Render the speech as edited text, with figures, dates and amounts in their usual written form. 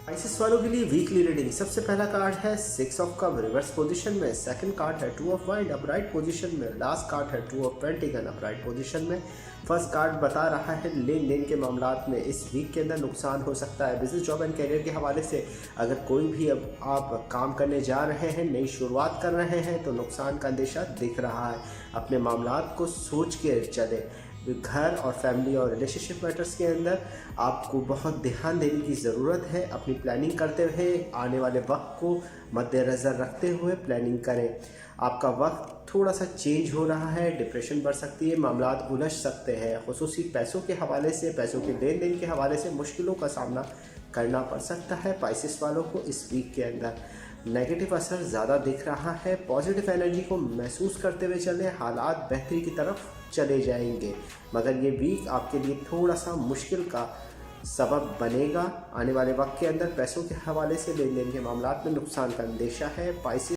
ICS वालों के लिए वीकली रीडिंग। सबसे पहला कार्ड है 6 ऑफ कप रिवर्स पोजीशन में, सेकंड कार्ड है 2 ऑफ वाइंड अपराइट पोजीशन में, लास्ट कार्ड है 2 ऑफ पेंटिकल अपराइट पोजीशन में। फर्स्ट कार्ड बता रहा है लेन देन के मामलात में इस वीक के अंदर नुकसान हो सकता है। बिजनेस, जॉब एंड करियर के हवाले से अगर कोई भी अब आप काम करने जा रहे हैं, नई शुरुआत कर रहे हैं, तो नुकसान का अंदेशा दिख रहा है। अपने मामलात को सोच के चले। घर और फैमिली और रिलेशनशिप मैटर्स के अंदर आपको बहुत ध्यान देने की ज़रूरत है। अपनी प्लानिंग करते हुए आने वाले वक्त को मद्देनज़र रखते हुए प्लानिंग करें। आपका वक्त थोड़ा सा चेंज हो रहा है, डिप्रेशन बढ़ सकती है, मामलात उलझ सकते हैं। खुसूसी पैसों के हवाले से, पैसों के लेन देन के हवाले से मुश्किलों का सामना करना पड़ सकता है। पाइसेस वालों को इस वीक के अंदर नेगेटिव असर ज़्यादा दिख रहा है। पॉजिटिव एनर्जी को महसूस करते हुए चलें, हालात बेहतरी की तरफ चले जाएंगे। मगर ये वीक आपके लिए थोड़ा सा मुश्किल का सबब बनेगा। आने वाले वक्त के अंदर पैसों के हवाले से लेन देन के मामलात में नुकसान का अंदेशा है। पाइसेस